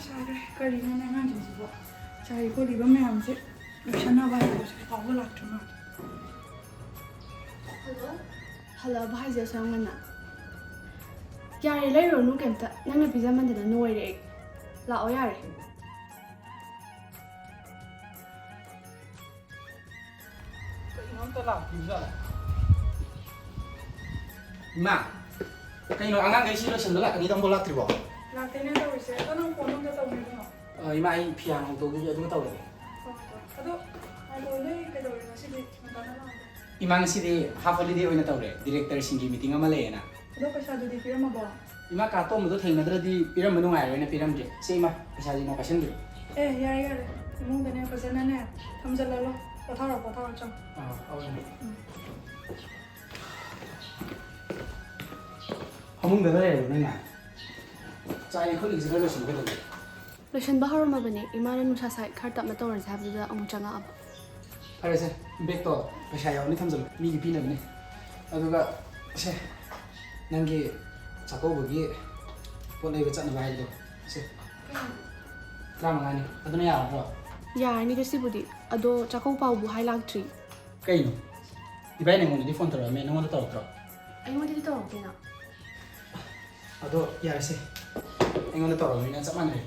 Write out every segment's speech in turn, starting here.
ꯁꯥꯈ꯭ꯔꯦ ꯀꯔꯤꯅꯣꯅꯦ ꯑꯉꯥꯡꯁꯤꯡꯁꯤꯕꯣ ꯆꯥꯔꯤ ꯈꯣꯠꯂꯤꯕ ꯃꯌꯥꯝꯁꯦ ꯂꯣꯏꯁꯟꯅꯕ ꯍꯥꯏꯕꯁꯦ ꯐꯥꯎꯕ ꯂꯥꯛꯇ꯭ꯔ ꯃꯥꯜꯂꯦ ꯍꯜꯂꯣ ꯍꯜꯂꯛꯑꯕ ꯍꯥꯏꯁꯦ ꯑꯁꯨꯛ ꯉꯟꯅ ꯌꯥꯔꯦ ꯂꯩꯔꯨꯔꯅꯨ ꯀꯩꯝꯇ ꯅꯪꯅ ꯄꯤꯖꯃꯟꯗꯅ ꯅꯣꯏꯔꯦ ꯑꯩ ꯂꯥꯛꯑꯣ ꯌꯥꯔꯦ ꯀꯩꯅꯣꯝꯇ ꯂꯥꯛꯇ꯭ꯔꯤꯕꯖꯥꯠꯂ ꯏꯃꯥ ꯀꯩꯅꯣ ꯑꯉꯥꯡꯈꯩ ꯂꯣꯏꯁꯟꯕ ꯂꯥꯛꯀꯅꯤ ꯇꯪꯕꯣ ꯂꯥꯛꯇ꯭ꯔꯤꯕꯣ ꯂꯥꯛꯇꯦꯅꯦ ꯇꯧꯔꯤꯁꯦ ꯑꯗꯣ ꯅꯪ ꯐꯣꯟ ꯑꯝꯇ ꯇꯧꯅꯤꯡꯉꯣ ꯏꯃꯥ ꯑꯩ ꯐꯤꯌꯥ ꯍꯧꯗꯣꯛꯈꯤꯒꯦ ꯑꯗꯨꯒ ꯇꯧꯔꯒꯦ ꯑꯗꯣ ꯅꯣꯏ ꯀꯩꯗꯧꯔꯦ ꯉꯁꯤꯗꯤ ꯉꯟꯇꯥꯅ ꯂꯥꯛꯑꯒꯦ ꯏꯃꯥ ꯉꯁꯤꯗꯤ ꯍꯥꯐ ꯍꯣꯂꯤꯗꯦ ꯑꯣꯏꯅ ꯇꯧꯔꯦ ꯗꯤꯔꯦꯛꯇꯔꯁꯤꯡꯒꯤ ꯃꯤꯇꯤꯡ ꯑꯃ ꯂꯩꯌꯦꯅ ꯑꯗꯣ ꯄꯩꯁꯥꯗꯨꯗꯤ ꯄꯤꯔꯝꯃꯕꯣ ꯏꯃꯥ ꯀꯥ ꯇꯣꯝꯕꯗꯣ ꯊꯦꯡꯅꯗ꯭ꯔꯗꯤ ꯄꯤꯔꯝꯕ ꯅꯨꯡꯉꯥꯏꯔꯣꯏꯅ ꯄꯤꯔꯝꯗ꯭ꯔꯦ ꯁꯤ ꯏꯃꯥ ꯄꯩꯁꯥꯁꯤ ꯏꯃꯥ ꯄꯥꯏꯁꯟꯕꯤꯔꯣ ꯌꯥꯔꯦ ꯌꯥꯔꯦ ꯏꯃꯨꯡꯗꯅꯦ ꯐꯖꯅꯅꯦ ꯊꯝꯖꯜꯍꯜꯂꯣ ꯄꯣꯊꯥꯔꯣ ꯆꯪ ꯐꯃꯨꯡꯗ ꯂꯩꯔꯕ ꯅꯪꯅ ꯆꯥꯏ ꯈꯣꯠꯂꯤꯁꯤ ꯈꯔ ꯂꯣꯏꯁꯤꯟꯕ ꯀꯩꯗꯧꯒꯦ ꯂꯣꯏꯁꯟꯕ ꯍꯧꯔꯝꯃꯕꯅꯦ ꯏꯃꯥꯅ ꯅꯨꯡꯁꯥ ꯁꯥꯏ ꯈꯔ ꯇꯞꯅ ꯇꯧꯔꯁꯦ ꯍꯥꯏꯕꯗꯨꯗ ꯑꯃꯨꯛ ꯆꯪꯉꯛꯑꯕ ꯐꯔꯦꯁꯦ ꯕꯦꯛꯇꯣ ꯄꯩꯁꯥ ꯌꯥꯎꯅꯤ ꯊꯝꯖꯜꯂꯨ ꯃꯤꯒꯤ ꯄꯤꯅꯕꯅꯦ ꯑꯗꯨꯒ ꯁꯦ ꯅꯪꯒꯤ ꯆꯥꯛꯀꯧꯕꯒꯤ ꯄꯣꯠ ꯂꯩꯕ ꯆꯠꯅꯕ ꯍꯥꯏꯕꯗꯣ ꯁꯦ 35ꯅꯤ ꯑꯗꯨꯅ ꯌꯥꯔꯕ꯭ꯔꯣ ꯌꯥꯔꯅꯤꯗ ꯁꯤꯕꯨꯗꯤ ꯑꯗꯣ ꯆꯥꯛꯀꯧ ꯄꯥꯎꯕꯨ ꯍꯥꯏ ꯂꯥꯛꯇ꯭ꯔꯤ ꯀꯩꯅꯣ ꯏꯕꯥꯏ ꯅꯪꯉꯣꯟꯗꯗꯤ ꯐꯣꯟ ꯇꯧꯔꯛꯑꯝꯃꯦ ꯅꯪꯉꯣꯟꯗ ꯇꯧꯔꯛꯇ꯭ꯔꯣ ꯑꯩꯉꯣꯟꯗꯗꯤ ꯇꯧꯔꯛꯇꯦꯅ ꯑꯗꯣ ꯌꯥꯔꯁꯦ ꯑꯩꯉꯣꯟꯗ ꯇꯧꯔꯛꯑꯃꯤꯅ ꯆꯞ ꯃꯥꯟꯅꯔꯦ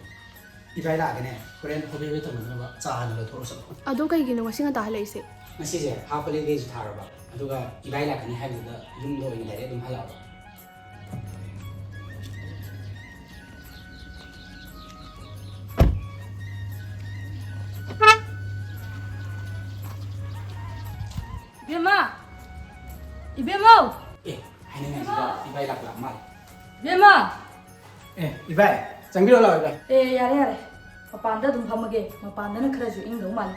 ꯏꯕꯥꯏ ꯂꯥꯛꯑꯒꯅꯦ ꯍꯣꯔꯦꯟ ꯍꯣꯕꯦ ꯇꯧꯅꯅꯕ ꯆꯥ ꯍꯥꯟꯅ ꯂꯧꯊꯣꯛꯑ ꯆꯠꯂꯣ ꯑꯗꯣ ꯀꯩꯒꯤꯅꯣ ꯉꯁꯤ ꯉꯟꯇꯥ ꯍꯜꯂꯛꯏꯁꯦ ꯉꯁꯤꯁꯦ ꯍꯥꯐ ꯍꯣꯂꯤꯗꯦꯁꯨ ꯊꯥꯔꯕ ꯑꯗꯨꯒ ꯏꯕꯥꯏ ꯂꯥꯛꯀꯅꯤ ꯍꯥꯏꯕꯗꯨꯗ ꯌꯨꯝꯗ ꯑꯣꯏꯅ ꯗꯥꯏꯔꯦꯛ ꯑꯗꯨꯝ ꯍꯜꯂꯛꯑꯕ Bema! Ibemo! 하이닝하시다 이바이 락락 말 Bema! 이바이 장비로 올라와 이바이 Yare. Mapanda dum phamage. Mapanda na khara ju ing do mal.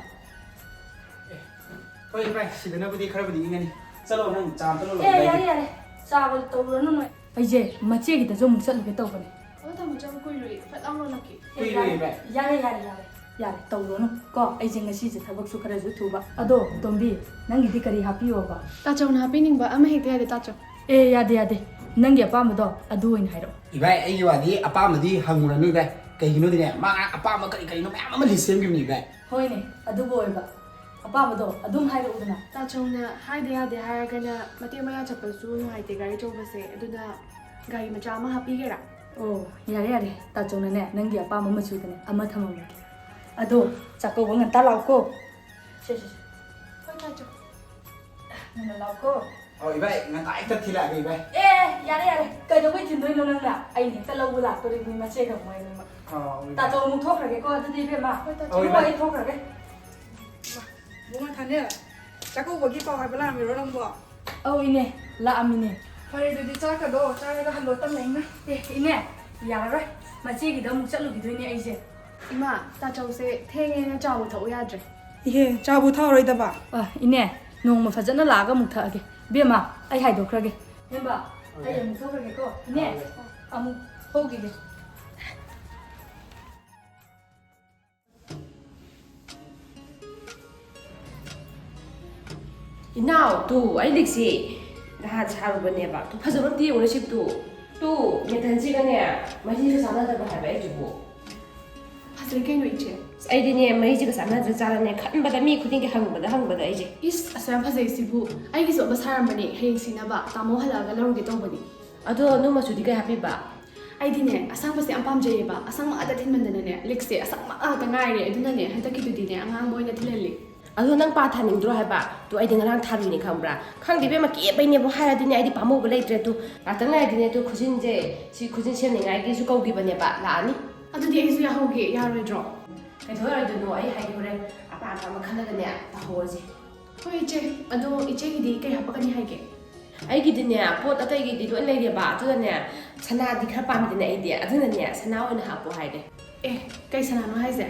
ꯍꯣꯏ ꯏꯕꯥꯏ ꯁꯤꯗꯅꯕꯨꯗꯤ ꯈꯔꯕꯨꯗꯤ ꯏꯪꯒꯅꯤ ꯆꯠꯂꯣ ꯅꯪ ꯆꯥ ꯑꯝꯇ ꯂꯣꯜꯂꯣ Yare. Saaba tawranu noi. Aije mache gi ta jo muk chatluge tawbane. ꯑꯗꯣ ꯊꯝꯃꯣ ꯆꯪ ꯀꯨꯏꯔꯣꯏ ꯐꯠ ꯂꯥꯎ ꯂꯣꯜꯂꯛꯀꯦ ꯀꯨꯏꯔꯣꯏ ꯏꯕꯥꯏ Yare tawranu. Ko aije ngasi je thabak su khara ju thuba. Ado tombi nangi di kari hapiyo ba. ꯇꯥꯆꯧꯅ ꯍꯥꯞꯄꯤꯅꯤꯡꯕ ꯑꯃ ꯍꯦꯛꯇ ꯌꯥꯗꯦ ꯇꯥꯆꯧ Yade. Nangi apamado adu oin hairo. 이바이 ꯑꯩꯒꯤ ꯋꯥꯗꯤ ꯑꯄꯥꯝꯕꯗꯤ ꯍꯪꯉꯨꯔꯅꯨ ꯏꯕꯥꯏ ꯀꯩꯒꯤꯅꯣꯗꯤꯅꯦ ꯃꯥ ꯑꯄꯥꯝꯕ ꯀꯔꯤꯅꯣ ꯃꯌꯥꯝ ꯑꯃ ꯂꯤꯁ ꯁꯦꯝꯈꯤꯕꯅꯤ ꯏꯕꯥꯏ Hoine adu boiba. Apamado adum hairo udana. ꯇꯥꯆꯧꯅ ꯍꯥꯏꯗ ꯌꯥꯗꯦ ꯍꯥꯏꯔꯒꯅ ꯃꯇꯦꯛ ꯃꯌꯥ ꯆꯠꯄꯁꯨ ꯅꯨꯡꯉꯥꯏꯇꯦ ꯒꯥꯔꯤ ꯑꯆꯧꯕꯁꯦ ꯑꯗꯨꯅ ꯒꯥꯔꯤ ꯃꯆꯥ ꯑꯃ ꯍꯥꯞꯄꯤꯒꯦꯔꯥ Oh, yare. Tachona nangi apama machudane ama thamamage. Ado chakko nganta lauko. Se. ꯍꯣꯏ ꯇꯥꯆꯧ Nana lauko. 이바이 ꯉꯟꯇꯥ ꯍꯦꯛꯇ ꯊꯤꯜꯂꯛꯑꯒꯦ 이바이 Yare. Kaidobai tindoi no nangla. Ai ni ta lau la to ri ma che ga moi ni ma. Ta to mu thokrage ko adi be ma. Mo ai thokrage. ꯕꯨꯡ ꯊꯥꯅꯦ ꯆꯥꯛꯀꯧꯕꯒꯤ ꯄꯥꯎ ꯍꯥꯏꯕ ꯂꯥꯛꯑꯝꯃꯤꯔꯣ ꯅꯪꯕꯣ Au ine la amine. ꯐꯔꯦ ꯑꯗꯨꯗꯤ ꯆꯥꯛꯀꯗꯣ ꯆꯥꯔꯒ hello ꯇꯞꯅ ꯏꯪꯅ Ine yarare. Ma che gi da mu chatlu gi doi ni ai je. ꯏꯃꯥ ꯇꯥꯆꯧꯁꯦ ꯊꯦꯡꯉꯦꯅ ꯆꯥꯕꯨ ꯊꯛꯎ ꯌꯥꯗ꯭ꯔꯦ ꯏꯍꯦ ꯆꯥꯕꯨ ꯊꯛꯑꯔꯣꯏꯗꯕ Ine nongma fajana laga mu thage. Be ma ai hai dokrage. Nemba ai mu thokrage ko. Ine amu hogi ge. Now, tu, I like see. That's how we never. To pass over the ownership too. Tu, get and see again. My sister's another have a to go. ꯐꯖꯩ ꯀꯩꯅꯣ ꯏꯆꯦ I didn't my sister's another salad, but I mean, couldn't get hung by the hung by the age. ꯏꯁ ꯑꯁ ꯌꯥꯝ ꯐꯖꯩ ꯁꯤꯕꯨ ꯑꯩꯒꯤꯁꯨ ꯑꯃ ꯁꯥꯔꯝꯕꯅꯦ ꯍꯌꯦꯡ ꯁꯤꯅꯕ ꯇꯥꯃꯣ ꯍꯜꯂꯛꯑꯒ ꯂꯧꯔꯨꯒꯦ ꯇꯧꯕꯅꯤ Although no much would get happy back. ꯑꯩꯗꯤꯅꯦ ꯑꯁꯪꯕꯁꯦ ꯌꯥꯝ ꯄꯥꯝꯖꯩꯌꯦꯕ ꯑꯁꯪꯕ ꯉꯥꯛꯇ ꯊꯤꯟꯃꯟꯗꯅꯅꯦ ꯂꯤꯛꯁꯦ ꯑꯁꯪꯕ ꯉꯥꯛꯇ ꯉꯥꯏꯔꯦ ꯑꯗꯨꯅꯅꯦ ꯍꯟꯗꯛꯀꯤꯗꯨꯗꯤꯅꯦ ꯑꯉꯥꯡꯕ ꯑꯣꯏꯅ ꯊꯤꯜꯍꯜꯂꯤ ꯑꯗꯣ ꯅꯪ ꯄꯥ ꯊꯥꯅꯤꯡꯗ꯭ꯔꯣ ꯍꯥꯏꯕ ꯇꯨ ꯑꯩꯗꯤ ꯉꯔꯥꯡ ꯊꯥꯕꯤꯅꯤ ꯈꯪꯕ꯭ꯔꯥ ꯈꯪꯗꯦꯕꯦ ꯃꯀꯦꯕꯩꯅꯦꯕꯨ ꯍꯥꯏꯔꯗꯤꯅꯦ ꯑꯩꯗꯤ ꯄꯥꯝꯃꯧꯕ ꯂꯩꯇ꯭ꯔꯦ ꯇꯨ ꯉꯥꯛꯇꯪ ꯂꯩꯔꯗꯤꯅꯦ ꯇꯨ ꯈꯨꯖꯤꯟꯁꯦ ꯁꯤ ꯈꯨꯖꯤꯟ ꯁꯦꯝꯅꯤꯡꯉꯥꯏꯒꯤꯁꯨ ꯀꯧꯈꯤꯕꯅꯦꯕ ꯂꯥꯛꯑꯅꯤ ꯑꯗꯨꯗꯤ ꯑꯩꯁꯨ ꯌꯥꯍꯧꯒꯦ ꯌꯥꯔꯣꯏꯗ꯭ꯔꯣ ꯀꯩꯗꯧꯔꯣꯏꯗꯣꯏꯅꯣ ꯑꯩ ꯍꯥꯏꯒꯦ ꯍꯣꯔꯦꯟ ꯑꯄꯥꯝꯕ ꯈꯜꯂꯒꯅꯦ ꯇꯧꯍꯧꯔꯁꯤ ꯍꯣꯏ ꯏꯆꯦ ꯑꯗꯣ ꯏꯆꯦꯒꯤꯗꯤ ꯀꯩ ꯍꯥꯞꯄꯛꯀꯅꯤ ꯍꯥꯏꯒꯦ ꯑꯩꯒꯤꯗꯤꯅꯦ ꯄꯣꯠ ꯑꯇꯩꯒꯤꯗꯤ ꯂꯣꯏ ꯂꯩꯔꯦꯕ ꯑꯗꯨꯅꯅꯦ ꯁꯅꯥꯗꯤ ꯈꯔ ꯄꯥꯝꯃꯤꯗꯅ ꯑꯩꯗꯤ ꯑꯗꯨꯅꯅꯦ ꯁꯅꯥ ꯑꯣꯏꯅ ꯍꯥꯞꯄꯣ ꯍꯥꯏꯔꯦ ꯑꯦ ꯀꯩ ꯁꯅꯥꯅꯣ ꯍꯥꯏꯁꯦ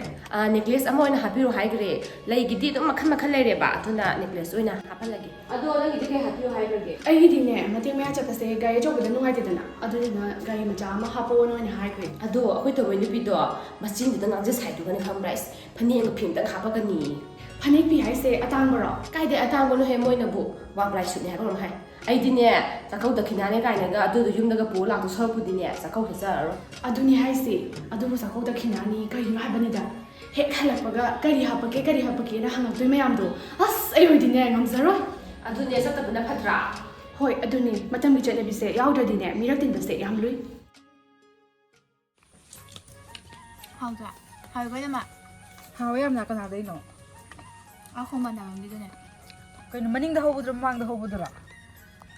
ꯅꯦꯀ꯭ꯂꯦꯁ ꯑꯃ ꯑꯣꯏꯅ ꯍꯥꯞꯄꯤꯔꯣ ꯍꯥꯏꯈ꯭ꯔꯦ ꯂꯩꯒꯤꯗꯤ ꯑꯗꯨꯝ ꯃꯈꯜ ꯂꯩꯔꯦꯕ ꯑꯗꯨꯅ ꯅꯦꯀ꯭ꯂꯦꯁ ꯑꯣꯏꯅ ꯍꯥꯞꯍꯜꯂꯒꯦ ꯑꯗꯣ ꯅꯪꯒꯤꯗꯤ ꯀꯩ ꯍꯥꯞꯄꯤꯌꯣ ꯍꯥꯏꯈ꯭ꯔꯒꯦ ꯑꯩꯒꯤꯗꯤꯅꯦ ꯃꯇꯦꯛ ꯃꯌꯥ ꯆꯠꯄꯁꯦ ꯒꯥꯔꯤ ꯑꯆꯧꯕꯗ ꯅꯨꯡꯉꯥꯏꯇꯦꯗꯅ ꯑꯗꯨꯗꯨꯅ ꯒꯥꯔꯤ ꯃꯆꯥ ꯑꯃ ꯍꯥꯞꯄꯛꯑꯣꯅ ꯑꯣꯏꯅ ꯍꯥꯏꯈ꯭ꯔꯦ ꯑꯗꯣ ꯑꯩꯈꯣꯏ ꯇꯧꯕꯩ ꯅꯨꯄꯤꯗꯣ ꯃꯆꯤꯟꯗꯨꯗ ꯉꯥꯡꯖ ꯁꯥꯏꯗꯨꯒꯅ ꯈꯪꯕ꯭ꯔꯥ ꯏꯁ ꯐꯅꯦꯛꯒ ꯐꯤꯝꯇꯪ ꯍꯥꯞꯄꯒꯅꯤ ꯐꯅꯦꯛ ꯐꯤ ꯍꯥꯏꯁꯦ ꯑꯇꯥꯡꯕꯔꯣ ꯀꯥꯏꯗꯩ ꯑꯇꯥꯡꯕꯅꯣ ꯍꯦ ꯃꯣꯏꯅꯕꯨ ꯋꯥꯟ ꯄ꯭ꯂꯥꯏ ꯁꯨꯠꯅꯦ ꯍꯥꯏꯕ ꯑꯃ ꯍꯥꯏ ꯑꯩꯗꯤꯅꯦ ꯆꯥꯛꯀꯧ ꯗꯈꯤꯅꯥꯅꯦ ꯀꯥꯏꯅꯒ ꯑꯗꯨꯗꯣ ꯌꯨꯝꯗꯒ ꯄꯨꯔ ꯂꯥꯛꯇꯣ ꯁꯔꯛꯄꯨꯗꯤꯅꯦ ꯆꯥꯛꯀꯧ ꯆꯠꯆꯔꯔꯣꯏ ꯑꯗꯨꯅꯤ ꯍꯥꯏꯁꯤ ꯑꯗꯨꯕꯨ ꯆꯥꯛꯀꯧ ꯗꯈꯤꯅꯥꯅꯤ ꯀꯔꯤꯅꯣ ꯍꯥꯏꯕꯅꯤꯗ ꯍꯦꯛ ꯍꯜꯂꯛꯄꯒ ꯀꯔꯤ ꯍꯥꯞꯄꯛꯀꯦꯅ ꯍꯪꯉꯛꯇꯣꯏ ꯃꯌꯥꯝꯗꯣ ꯑꯁ ꯑꯩ ꯑꯣꯏꯗꯤꯅꯦ ꯉꯝꯖꯔꯣꯏ ꯑꯗꯨꯅꯦ ꯆꯠꯇꯕꯅ ꯐꯠꯇ꯭ꯔꯥ ꯍꯣꯏ ꯑꯗꯨꯅꯤ ꯃꯇꯝꯒꯤ ꯆꯠꯅꯕꯤꯁꯦ ꯌꯥꯎꯗ꯭ꯔꯗꯤꯅꯦ ꯃꯤꯔꯛ ꯇꯤꯟꯕꯁꯦ ꯌꯥꯝ ꯂꯨꯏ ꯍꯥꯎꯗ꯭ꯔꯥ ꯍꯥꯎꯕꯩꯗꯃ ꯍꯥꯎꯋꯦ ꯌꯥꯝꯅ ꯀꯅꯥꯗꯩꯅꯣ ꯑꯈꯣꯡꯕ ꯅꯥꯉꯝꯒꯤꯗꯨꯅꯦ ꯀꯩꯅꯣ ꯃꯅꯤꯡꯗ ꯍꯧꯕꯗꯨꯔꯣ ꯃꯃꯥꯡꯗ ꯍꯧꯕꯗꯨꯔꯣ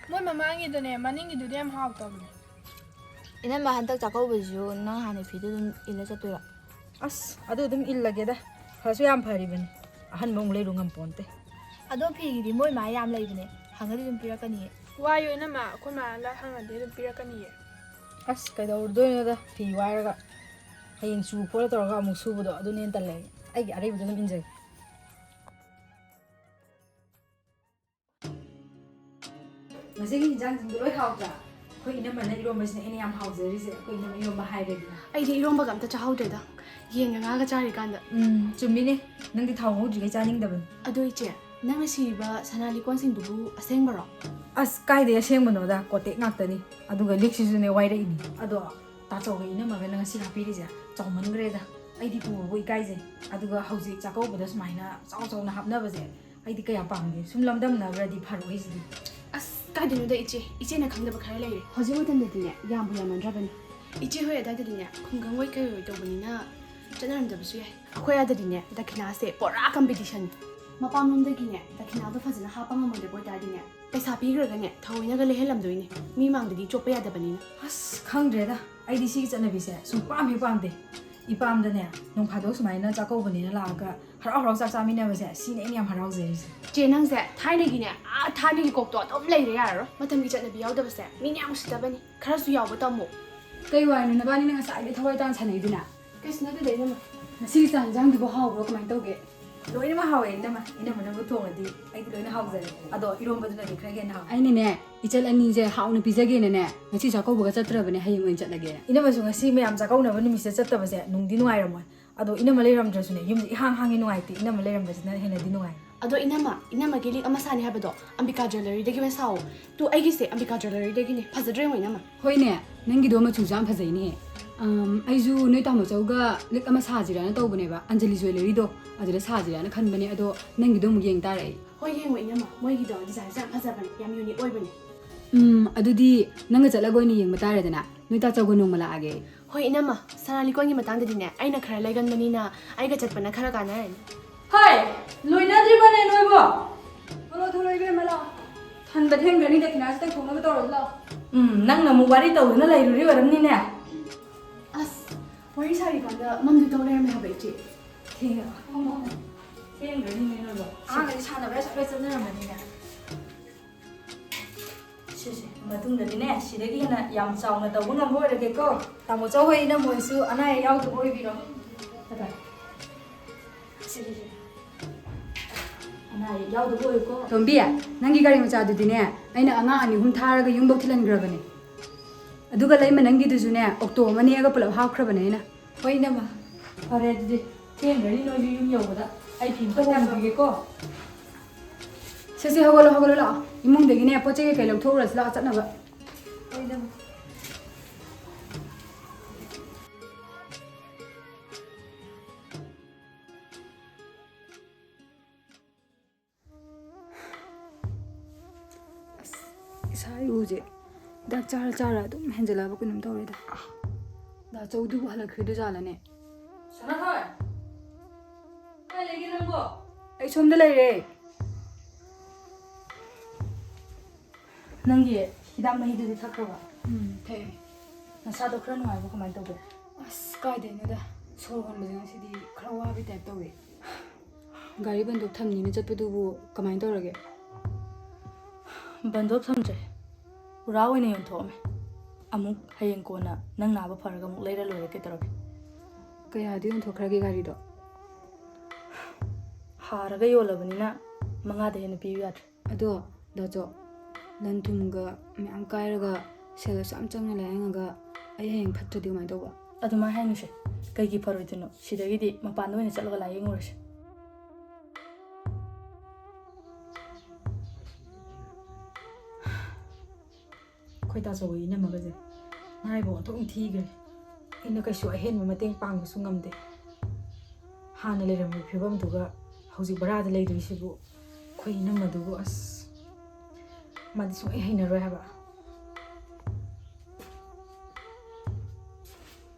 ꯃꯣꯏ ꯃꯃꯥꯡꯒꯤꯗꯨꯅꯦ ꯃꯅꯤꯡꯒꯤꯗꯨꯗꯤ ꯌꯥꯝ ꯍꯥꯎꯇꯕꯅꯦ ꯏꯅꯝꯃ ꯍꯟꯗꯛ ꯆꯥꯛꯀꯧꯕꯁꯤꯁꯨ ꯅꯪ ꯍꯥꯟꯅ ꯐꯤꯗꯨ ꯑꯗꯨꯝ ꯏꯜꯂ ꯆꯠꯇꯣꯏꯔꯣ ꯑꯁ ꯑꯗꯨ ꯑꯗꯨꯝ ꯏꯜꯂꯒꯦꯗ ꯐꯁꯨ ꯌꯥꯝ ꯐꯔꯤꯕꯅꯤ ꯑꯍꯟꯕ ꯑꯃꯨꯛ ꯂꯩꯔꯨ ꯉꯝꯄꯣꯟꯇꯦ ꯑꯗꯣ ꯐꯤꯒꯤꯗꯤ ꯃꯣꯏ ꯃꯥ ꯌꯥꯝ ꯂꯩꯕꯅꯦ ꯍꯪꯉꯗꯤ ꯑꯗꯨꯝ ꯄꯤꯔꯛꯀꯅꯤꯌꯦ ꯋꯥꯌꯣ ꯏꯅꯝꯃ ꯑꯩꯈꯣꯏ ꯃꯥꯅ ꯍꯪꯉꯗꯤ ꯑꯗꯨꯝ ꯄꯤꯔꯛꯀꯅꯤꯌꯦ ꯑꯁ ꯀꯩꯗꯧꯔꯗꯣꯏꯅꯣꯗ ꯐꯤ ꯋꯥꯏꯔꯒ ꯍꯌꯦꯡ ꯆꯨ ꯈꯣꯠꯂ ꯇꯧꯔꯒ ꯑꯃꯨꯛ ꯁꯨꯕꯗꯣ ꯑꯗꯨꯅ ꯍꯦꯟꯅ ꯇꯜꯂꯦ ꯑꯩꯒꯤ ꯑꯔꯩꯕꯗꯣ ꯑꯗꯨꯝ ꯏꯟꯖꯒꯦ ꯉꯁꯤꯒꯤ ꯏꯟꯖꯥꯡꯁꯤꯡꯗꯣ ꯂꯣꯏ ꯍꯥꯎꯇ꯭ꯔꯥ ꯑꯩꯈꯣꯏ ꯏꯅꯝꯃꯅ ꯏꯔꯣꯝꯕꯁꯤꯅ ꯑꯩꯅ ꯌꯥꯝ ꯍꯥꯎꯖꯔꯤꯁꯦ ꯑꯩꯈꯣꯏꯏꯅꯝꯃ ꯏꯔꯣꯝꯕ ꯍꯥꯏꯔꯦꯗꯅ ꯑꯩꯗꯤ ꯏꯔꯣꯝꯕꯒ ꯑꯝꯇ ꯆꯥꯍꯧꯗ꯭ꯔꯦꯗ ꯌꯦꯟꯒ ꯉꯥꯒ ꯆꯥꯔꯤꯀꯥꯟꯗ ꯆꯨꯝꯃꯤꯅꯦ ꯅꯪꯗꯤ ꯊꯥꯎ ꯉꯧꯗ꯭ꯔꯤꯉꯩ ꯆꯥꯅꯤꯡꯗꯕꯅꯤ ꯑꯗꯣ ꯏꯆꯦ ꯅꯪꯅ ꯁꯤꯔꯤꯕ ꯁꯅꯥ ꯂꯤꯀꯣꯟꯁꯤꯡꯗꯨꯕꯨ ꯑꯁꯦꯡꯕꯔꯣ ꯑꯁ ꯀꯥꯏꯗꯩ ꯑꯁꯦꯡꯕꯅꯣꯗ ꯀꯣꯇꯦꯛ ꯉꯥꯛꯇꯅꯤ ꯑꯗꯨꯒ ꯂꯤꯛꯁꯤꯁꯨꯅꯦ ꯋꯥꯏꯔꯛꯏꯅꯤ ꯑꯗꯣ ꯇꯥꯆꯧꯒ ꯏꯅꯝꯃꯒꯅ ꯉꯁꯤ ꯍꯥꯞꯄꯤꯔꯤꯁꯦ ꯆꯥꯎꯃꯟꯈ꯭ꯔꯦꯗ ꯑꯩꯗꯤ ꯄꯨꯕꯕꯨ ꯏꯀꯥꯏꯖꯩ ꯑꯗꯨꯒ ꯍꯧꯖꯤꯛ ꯆꯥꯛꯀꯧꯕꯗ ꯁꯨꯃꯥꯏꯅ ꯆꯥꯎ ꯆꯥꯎꯅ ꯍꯥꯞꯅꯕꯁꯦ ꯑꯩꯗꯤ ꯀꯌꯥ ꯄꯥꯝꯗꯦ ꯁꯨꯝ ꯂꯝꯗꯝꯅꯈ꯭ꯔꯗꯤ ꯐꯔꯣꯏꯁꯤꯗꯤ ꯑꯁ ꯀꯥꯏꯗꯩꯅꯣꯗ ꯏꯆꯦꯅ ꯈꯪꯗꯕ ꯈꯔ ꯂꯩꯔꯦ ꯍꯧꯖꯤꯛ ꯃꯇꯝꯗꯗꯤꯅꯦ ꯌꯥꯝꯕꯨ ꯌꯥꯝꯃꯟꯗ꯭ꯔꯕꯅꯤ ꯏꯆꯦ ꯍꯣꯏ ꯑꯗꯥꯏꯗꯗꯤꯅꯦ ꯈꯨꯡꯒꯪ ꯀꯩ ꯑꯣꯏ ꯇꯧꯕꯅꯤꯅ ꯆꯠꯅꯔꯝꯗꯕꯁꯨ ꯌꯥꯏ ꯑꯩꯈꯣꯏ ꯑꯗꯗꯤꯅꯦ ꯗꯈꯤꯅꯥꯁꯦ ꯄꯨꯔꯥ ꯀꯝꯄꯤꯇꯤꯁꯟ ꯃꯄꯥꯟꯂꯣꯝꯗꯒꯤꯅꯦ ꯗꯈꯤꯅꯥꯗꯣ ꯐꯖꯅ ꯍꯥꯞꯄ ꯉꯝꯃꯣꯏꯗꯕ ꯑꯣꯏꯇꯥꯔꯗꯤꯅꯦ ꯄꯩꯁꯥ ꯄꯤꯈ꯭ꯔꯒꯅꯦ ꯊꯑꯣꯏꯅꯒ ꯂꯩꯍꯜꯂꯝꯗꯣꯏꯅꯦ ꯃꯤ ꯃꯥꯡꯗꯗꯤ ꯆꯣꯞꯄ ꯌꯥꯗꯕꯅꯤꯅ ꯑꯁ ꯈꯪꯗ꯭ꯔꯦꯗ ꯑꯩꯗꯤ ꯁꯤꯒꯤ ꯆꯠꯅꯕꯤꯁꯦ ꯁꯨꯝ ꯄꯥꯝꯃꯦ ꯄꯥꯝꯗꯦ ꯏꯄꯥꯝꯗꯅꯦ ꯅꯣꯡ ꯐꯥꯗꯣꯛ ꯁꯨꯃꯥꯏꯅ ꯆꯥꯛꯀꯧꯕꯅꯤꯅ ꯂꯥꯛꯑꯒ ꯍꯔꯥꯎ ꯍꯔꯥꯎ ꯆꯥꯛ ꯆꯥꯃꯤꯟꯅꯕꯁꯦ ꯁꯤꯅꯦ ꯑꯩꯅ ꯌꯥꯝ ꯍꯔꯥꯎꯖꯔꯤꯁꯦ ꯆꯦ ꯅꯪꯁꯦ ꯊꯥꯏꯅꯒꯤꯅꯦ ꯊꯥꯏꯅꯒꯤ ꯀꯣꯛꯇꯣ ꯑꯗꯨꯝ ꯂꯩꯔꯦ ꯌꯥꯔꯔꯣꯏ ꯃꯇꯝꯒꯤ ꯆꯠꯅꯕꯤ ꯌꯥꯎꯗꯕꯁꯦ ꯃꯤꯅ ꯌꯥꯝ ꯎꯁꯤꯠꯇꯕꯅꯤ ꯈꯔꯁꯨ ꯌꯥꯎꯕ ꯇꯝꯃꯣ ꯀꯩ ꯋꯥꯏꯅꯣ ꯅꯕꯥꯅꯤꯅ ꯉꯁꯥꯏꯗꯩ ꯊꯋꯥꯏ ꯇꯥꯟ ꯁꯥꯟꯅꯩꯗꯨꯅ ꯀꯩꯁꯨ ꯅꯠꯇꯦꯗ ꯏꯅꯝꯃ ꯉꯁꯤꯒꯤ ꯆꯥꯛ ꯏꯟꯖꯥꯡꯗꯨꯕꯨ ꯍꯥꯎꯕ꯭ꯔꯣ ꯀꯃꯥꯏꯅ ꯇꯧꯒꯦ ꯂꯣꯏꯅꯃꯛ ꯍꯥꯎꯋꯦ ꯏꯅꯝꯃꯅꯕꯨ ꯊꯣꯡꯉꯗꯤ ꯑꯩꯗꯤ ꯂꯣꯏꯅ ꯍꯥꯎꯖꯔꯦ ꯑꯗꯣ ꯏꯔꯣꯝꯕꯗꯨꯅꯗꯤ ꯈꯔ ꯍꯦꯟꯅ ꯍꯥꯎꯋꯦ ꯑꯩꯅꯅꯦ ꯏꯆꯜ ꯑꯅꯤꯁꯦ ꯍꯥꯎꯅ ꯄꯤꯖꯒꯦꯅꯅꯦ ꯉꯁꯤ ꯆꯥꯛꯀꯧꯕꯒ ꯆꯠꯇ꯭ꯔꯕꯅꯦ ꯍꯌꯦꯡ ꯑꯣꯏꯅ ꯆꯠꯂꯒꯦ ꯏꯅꯝꯃꯁꯨ ꯉꯁꯤ ꯃꯌꯥꯝ ꯆꯥꯛꯀꯧꯅꯕ ꯅꯨꯃꯤꯠꯁꯦ ꯆꯠꯇꯕꯁꯦ ꯅꯨꯡꯗꯤ ꯅꯨꯡꯉꯥꯏꯔꯝꯃꯣꯏ ꯑꯗꯣ ꯏꯅꯝꯃ ꯂꯩꯔꯝꯗ꯭ꯔꯁꯨꯅꯦ ꯌꯨꯝꯁꯦ ꯏꯍꯥꯡ ꯍꯥꯡꯉꯤ ꯅꯨꯡꯉꯥꯏꯇꯦ ꯏꯅꯝꯃ ꯂꯩꯔꯝꯕꯁꯤꯅ ꯍꯦꯟꯅꯗꯤ ꯅꯨꯡꯉꯥꯏ ꯑꯗꯣ ꯏꯅꯝꯃꯒꯤ ꯂꯤꯛ ꯑꯃ ꯁꯥꯅꯤ ꯍꯥꯏꯕꯗꯣ ꯑꯝꯕꯤꯀꯥ ꯖ꯭ꯋꯦꯂꯔꯤꯗꯒꯤ ꯑꯣꯏꯅ ꯁꯥꯋꯣ ꯇꯨ ꯑꯩꯒꯤꯁꯦ ꯑꯝꯕꯤꯀꯥ ꯖ꯭ꯋꯦꯂꯔꯤꯗꯒꯤꯅꯦ ꯐꯖꯗ꯭ꯔꯦ ꯌꯦꯡꯉꯣ ꯏꯅꯝꯃ ꯍꯣꯏꯅꯦ ꯅꯪꯒꯤꯗꯣ ꯃꯆꯨꯁꯨ ꯌꯥꯝ ꯐꯖꯩꯅꯦ ꯑꯩꯁꯨ ꯅꯣꯏ ꯇꯥꯃꯣꯆꯧꯒ ꯂꯤꯛ ꯑꯃ ꯁꯥꯁꯤꯔꯥꯅ ꯇꯧꯕꯅꯦꯕ ꯑꯟꯖꯂꯤ ꯖ꯭ꯋꯦꯂꯔꯤꯗꯣ ꯑꯗꯨꯗ ꯁꯥꯁꯤꯔꯥꯅ ꯈꯟꯕꯅꯦ ꯑꯗꯣ ꯅꯪꯒꯤꯗꯣ ꯑꯃꯨꯛ ꯌꯦꯡ ꯇꯥꯔꯦ ꯑꯩ ꯍꯣꯏ ꯌꯦꯡꯉꯣ ꯏꯅꯝꯃ ꯃꯣꯏꯒꯤꯗꯣ ꯗꯤꯖꯥꯏꯟꯁꯦ ꯌꯥꯝ ꯐꯖꯕꯅꯦ ꯌꯥꯝ ꯌꯨꯅꯤꯛ ꯑꯣꯏꯕꯅꯦ ꯑꯗꯨꯗꯤ ꯅꯪꯒ ꯆꯠꯂꯒ ꯑꯣꯏꯅ ꯌꯦꯡꯕ ꯇꯥꯔꯦꯗꯅ ꯅꯣꯏ ꯇꯥꯆꯧꯒ ꯅꯣꯡꯃ ꯂꯥꯛꯑꯒꯦ ꯍꯣꯏ ꯏꯅꯝꯃ ꯁꯅꯥ ꯂꯤꯀꯣꯟꯒꯤ ꯃꯇꯥꯡꯗꯗꯤꯅꯦ ꯑꯩꯅ ꯈꯔ ꯂꯩꯒꯟꯕꯅꯤꯅ ꯑꯩꯒ ꯆꯠꯄꯅ ꯈꯔ ꯀꯥꯟꯅꯔꯅꯤ ꯍꯥꯏ ꯂꯣꯏꯅꯗ꯭ꯔꯤꯕꯅꯦ ꯅꯣꯏꯕꯣ ꯊꯣꯛꯂꯛꯑꯣ ꯏꯕꯦꯝꯃ ꯂꯥꯛꯑꯣ ꯊꯟꯕ ꯊꯦꯡꯈ꯭ꯔꯅꯤ ꯗꯈꯤꯅꯥꯁꯤꯇꯪ ꯊꯣꯡꯅꯕ ꯇꯧꯔꯁꯤ ꯂꯥꯛꯑꯣ ꯅꯪꯅ ꯑꯃꯨꯛ ꯋꯥꯔꯤ ꯇꯧꯗꯨꯅ ꯂꯩꯔꯨꯔꯤ ꯑꯣꯏꯔꯝꯅꯤꯅꯦ ꯑꯁ ꯋꯥꯔꯤ ꯁꯥꯔꯤꯀꯥꯟꯗ ꯃꯝꯗꯤ ꯇꯧ ꯂꯩꯔꯝꯃꯦ ꯍꯥꯏꯕ ꯏꯆꯦ ꯊꯦꯡꯈ꯭ꯔꯅꯤꯅꯦ ꯅꯣꯏꯕꯣ ꯑꯉꯥꯡꯈꯩꯗꯤ ꯁꯥꯟꯅꯕ ꯆꯠꯄ ꯆꯠꯅꯔꯝꯃꯅꯤꯅꯦ ꯁꯤꯁꯦ ꯃꯇꯨꯡꯗꯗꯤꯅꯦ ꯁꯤꯗꯒꯤ ꯍꯦꯟꯅ ꯌꯥꯝ ꯆꯥꯎꯅ ꯇꯧꯕ ꯉꯝꯕ ꯑꯣꯏꯔꯒꯦꯀꯣ ꯇꯥꯃꯣꯆꯧ ꯍꯣꯏ ꯏꯅꯝꯃꯍꯣꯏꯁꯨ ꯑꯅꯥ ꯑꯌꯦꯛ ꯌꯥꯎꯗꯕ ꯑꯣꯏꯕꯤꯔꯣ ꯁꯤꯁꯦ ꯑꯅꯥ ꯑꯌꯦꯛ ꯌꯥꯎꯗꯕ ꯑꯣꯏꯌꯨꯀꯣ ꯇꯣꯝꯕꯤ ꯅꯪꯒꯤ ꯒꯥꯔꯤ ꯃꯆꯥꯗꯨꯗꯤꯅꯦ ꯑꯩꯅ ꯑꯉꯥꯡ 2-3 ꯊꯥꯔꯒ ꯌꯨꯝꯐꯧ ꯊꯤꯜꯍꯟꯈ꯭ꯔꯕꯅꯦ ꯑꯗꯨꯒ ꯂꯩꯃ ꯅꯪꯒꯤꯗꯨꯁꯨꯅꯦ ꯑꯣꯛꯇꯣ ꯑꯃ ꯅꯦꯛꯑꯒ ꯄꯨꯂꯞ ꯍꯥꯞꯈ꯭ꯔꯕꯅꯦ ꯑꯩꯅ ꯍꯣꯏ ꯏꯅꯝꯃ ꯐꯔꯦ ꯑꯗꯨꯗꯤ ꯊꯦꯡꯈ꯭ꯔꯅꯤ ꯅꯣꯏꯁꯨ ꯌꯨꯝ ꯌꯧꯕꯗ ꯑꯩ ꯐꯤ ꯑꯝꯇ ꯍꯣꯡꯈꯤꯒꯦꯀꯣ ꯁꯦ ꯍꯧꯒꯠꯂꯣ ꯂꯥꯛꯑꯣ ꯏꯃꯨꯡꯗꯒꯤꯅꯦ ꯄꯣꯠ ꯆꯩ ꯀꯩꯀꯩ ꯂꯧꯊꯣꯛꯎꯔꯁꯤ ꯂꯥꯛꯑꯣ ꯆꯠꯅꯕ ꯍꯣꯏ ꯏꯅꯝꯃ ꯏꯁꯥ ꯏꯎꯁꯦ ꯍꯤꯗꯥꯛ ꯆꯥꯔ ꯑꯗꯨꯝ ꯍꯦꯟꯖꯜꯂꯛꯑꯕ ꯀꯩꯅꯣꯝ ꯇꯧꯔꯦꯗ ꯗꯥꯆꯧꯗꯨꯕꯨ ꯍꯜꯂꯛꯈ꯭ꯔꯤꯗꯣ ꯖꯥꯠꯂꯅꯦ ꯁꯅꯥꯊꯣꯏ ꯀꯥꯏ ꯂꯩꯒꯦ ꯅꯪꯕꯣ ꯑꯩ ꯁꯣꯝꯗ ꯂꯩꯔꯦ ꯅꯪꯒꯤ ꯍꯤꯗꯥꯛ ꯃꯍꯤꯗꯨꯗꯤ ꯊꯛꯈ꯭ꯔꯕ ꯊꯛꯑꯦ ꯅꯁꯥꯗꯣ ꯈꯔ ꯅꯨꯡꯉꯥꯏꯕ ꯀꯃꯥꯏꯅ ꯇꯧꯒꯦ ꯑꯁ ꯀꯥꯏꯗꯩꯅꯣꯗ ꯁꯣꯔ ꯍꯣꯟꯕꯁꯦ ꯉꯁꯤꯗꯤ ꯈꯔ ꯋꯥꯕꯩ ꯇꯥꯏꯞ ꯇꯧꯋꯦ ꯒꯥꯔꯤ ꯕꯟꯗꯣꯞ ꯊꯝꯅꯤꯅ ꯆꯠꯄꯗꯨꯕꯨ ꯀꯃꯥꯏꯅ ꯇꯧꯔꯒꯦ ꯕꯟꯗꯣꯞ ꯊꯝꯗ꯭ꯔꯦ ꯄꯨꯔꯥ ꯑꯣꯏꯅ ꯌꯣꯟꯊꯣꯛꯑꯝꯃꯦ ꯑꯃꯨꯛ ꯍꯌꯦꯡ ꯀꯣꯟꯅ ꯅꯪ ꯅꯥꯕ ꯐꯔꯒ ꯑꯃꯨꯛ ꯂꯩꯔ ꯂꯣꯏꯔꯦ ꯀꯩꯗꯧꯔꯒꯦ ꯀꯌꯥꯗꯤ ꯌꯣꯟꯊꯣꯛꯈ꯭ꯔꯒꯦ ꯒꯥꯔꯤꯗꯣ ꯍꯥꯔꯒ ꯌꯣꯜꯂꯕꯅꯤꯅ 5ꯗ ꯍꯦꯟꯅ ꯄꯤꯌꯨ ꯌꯥꯗ꯭ꯔꯦ ꯑꯗꯣ ꯗꯥꯆꯧ ꯂꯟ ꯊꯨꯝꯒ ꯃꯌꯥꯝ ꯀꯥꯏꯔꯒ ꯁꯦꯜꯁꯨ ꯌꯥꯝ ꯆꯪꯅ ꯂꯥꯏꯌꯦꯡꯉꯒ ꯑꯩ ꯍꯌꯦꯡ ꯐꯠꯇ꯭ꯔꯗꯤ ꯀꯃꯥꯏꯅ ꯇꯧꯕ ꯑꯗꯨꯃꯥꯏꯅ ꯍꯥꯏꯅꯨꯁꯦ ꯀꯩꯒꯤ ꯐꯔꯣꯏꯗꯣꯏꯅꯣ ꯁꯤꯗꯒꯤꯗꯤ ꯃꯄꯥꯟꯗ ꯑꯣꯏꯅ ꯆꯠꯂꯒ ꯂꯥꯏꯌꯦꯡꯉꯨꯔꯁꯦ ꯑꯩꯈꯣꯏ ꯇꯥꯆꯧꯒ ꯏꯅꯝꯃꯒꯁꯦ ꯃꯔꯥꯏꯕꯛ ꯑꯣꯟꯊꯣꯛꯅ ꯊꯤꯈ꯭ꯔꯦ ꯑꯩꯅ ꯀꯩꯁꯨ ꯑꯍꯦꯟꯕ ꯃꯇꯦꯡ ꯄꯥꯡꯕꯁꯨ ꯉꯝꯗꯦ ꯍꯥꯟꯅ ꯂꯩꯔꯝꯕ ꯐꯤꯕꯝꯗꯨꯒ ꯍꯧꯖꯤꯛ ꯕꯔꯥꯗ ꯂꯩꯗꯣꯏꯁꯤꯕꯨ ꯑꯩꯈꯣꯏ ꯏꯅꯝꯃꯗꯨꯕꯨ ꯑꯁ ꯃꯥꯗꯤ ꯁꯨꯡꯍꯩ ꯍꯩꯅꯔꯣꯏ ꯍꯥꯏꯕ